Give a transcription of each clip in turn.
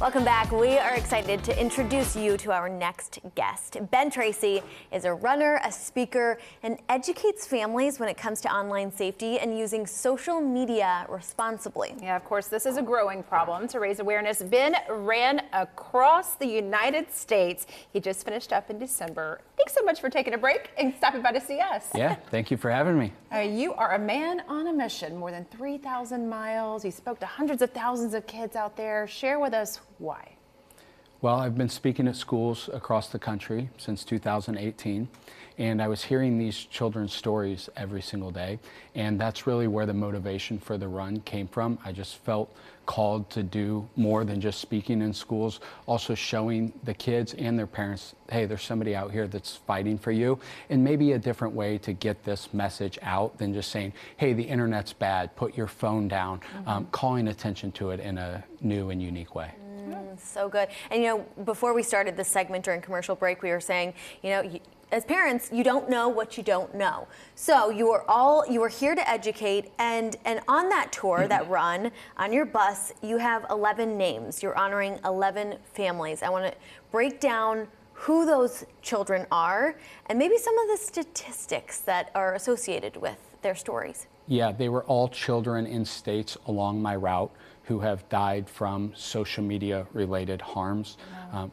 Welcome back. We are excited to introduce you to our next guest. Ben Tracy is a runner, a speaker, and educates families when it comes to online safety and using social media responsibly. Yeah, of course, this is a growing problem. To raise awareness, Ben ran across the United States. He just finished up in December. Thanks so much for taking a break and stopping by to see us. Yeah, thank you for having me. You are a man on a mission, more than 3,000 miles. You spoke to hundreds of thousands of kids out there. Share with us why. Well, I've been speaking at schools across the country since 2018, and I was hearing these children's stories every single day, and that's really where the motivation for the run came from. I just felt called to do more than just speaking in schools, also showing the kids and their parents, hey, there's somebody out here that's fighting for you, and maybe a different way to get this message out than just saying, hey, the internet's bad, put your phone down, calling attention to it in a new and unique way. So good. And, you know, before we started this segment during commercial break, we were saying, you know, as parents, you don't know what you don't know. So you are here to educate, and on that tour, that run, on your bus, you have 11 names. You're honoring 11 families. I want to break down who those children are and maybe some of the statistics that are associated with their stories. Yeah, they were all children in states along my route who have died from social media related harms.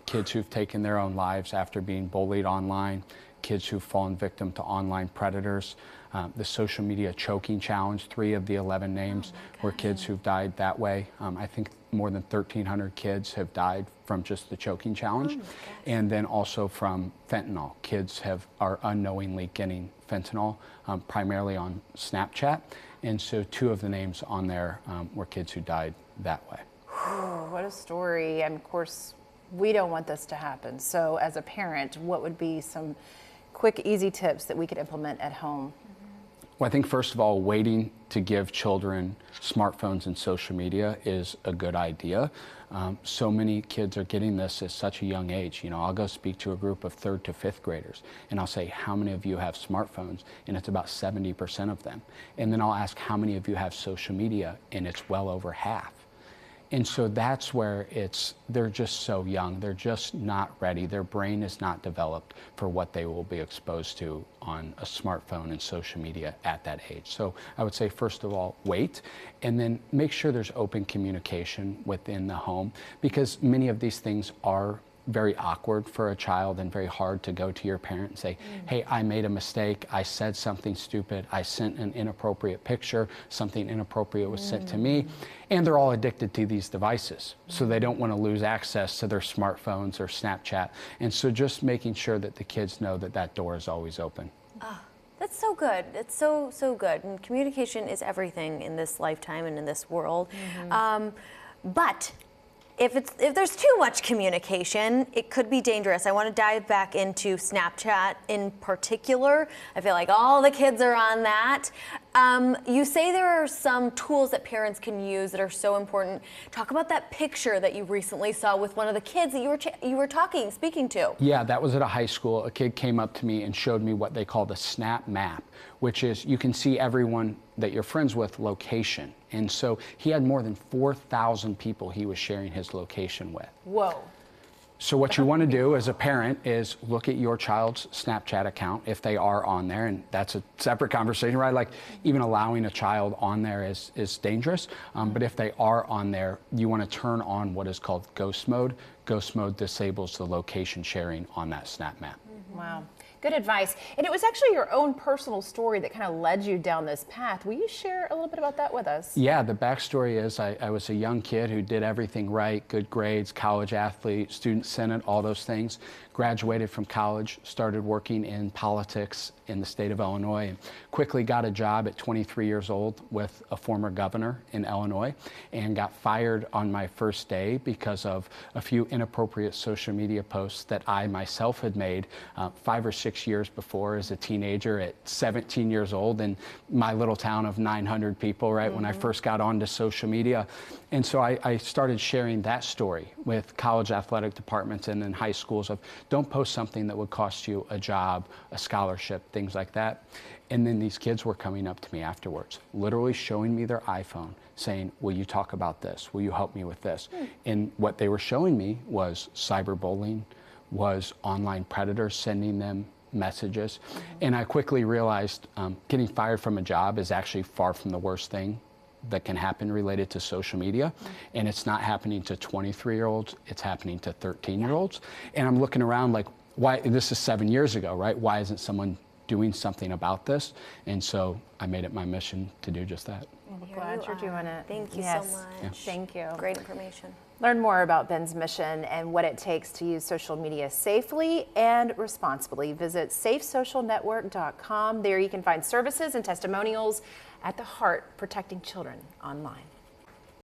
Kids who've taken their own lives after being bullied online, kids who've fallen victim to online predators. The social media choking challenge, 3 of the 11 names were kids who've died that way. I think more than 1,300 kids have died from just the choking challenge. And then also from fentanyl. Kids are unknowingly getting fentanyl, primarily on Snapchat. And so 2 of the names on there were kids who died that way. Oh, what a story. And of course, we don't want this to happen. So as a parent, what would be some quick, easy tips that we could implement at home? Well, I think first of all, waiting to give children smartphones and social media is a good idea. So many kids are getting this at such a young age. You know, I'll go speak to a group of 3rd to 5th graders and I'll say, how many of you have smartphones? And it's about 70% of them. And then I'll ask, how many of you have social media? And it's well over half. And so that's where they're just so young. They're just not ready. Their brain is not developed for what they will be exposed to on a smartphone and social media at that age. So I would say, first of all, wait, and then make sure there's open communication within the home, because many of these things are very awkward for a child and very hard to go to your parent and say, hey, I made a mistake, I said something stupid, I sent an inappropriate picture, something inappropriate was sent to me. And they're all addicted to these devices, so they don't want to lose access to their smartphones or Snapchat. And so just making sure that the kids know that that door is always open. Oh, that's so good. It's so good. And communication is everything in this lifetime and in this world. But if there's too much communication, it could be dangerous. I want to dive back into Snapchat in particular. I feel like all the kids are on that. You say there are some tools that parents can use that are so important. Talk about that picture that you recently saw with one of the kids that you were speaking to. Yeah, that was at a high school. A kid came up to me and showed me what they call the Snap Map, which is you can see everyone that you're friends with location. And so he had more than 4,000 people he was sharing his location with. Whoa. So what you want to do as a parent is look at your child's Snapchat account if they are on there, and that's a separate conversation, right? Like even allowing a child on there is dangerous, but if they are on there, you want to turn on what is called ghost mode. Ghost mode disables the location sharing on that Snap Map. Wow. Good advice. And it was actually your own personal story that kind of led you down this path. Will you share a little bit about that with us? Yeah, the backstory is I was a young kid who did everything right, good grades, college athlete, student senate, all those things. Graduated from college, started working in politics in the state of Illinois, and quickly got a job at 23 years old with a former governor in Illinois, and got fired on my first day because of a few inappropriate social media posts that I myself had made 5 or 6 6 years before as a teenager at 17 years old in my little town of 900 people, right, when I first got onto social media. And so I started sharing that story with college athletic departments and in high schools of don't post something that would cost you a job, a scholarship, things like that. And then these kids were coming up to me afterwards, literally showing me their iPhone, saying, will you talk about this? Will you help me with this? And what they were showing me was cyberbullying, was online predators sending them messages. And I quickly realized getting fired from a job is actually far from the worst thing that can happen related to social media. And it's not happening to 23-year-olds, it's happening to 13-year-olds. And I'm looking around like, why, this is 7 years ago, right? Why isn't someone doing something about this? And so I made it my mission to do just that. Well, Here glad you you're are. doing it. Thank you Yes. so much. Yeah. Thank you. Great information. Learn more about Ben's mission and what it takes to use social media safely and responsibly. Visit safesocialnetwork.com. There you can find services and testimonials at the heart protecting children online.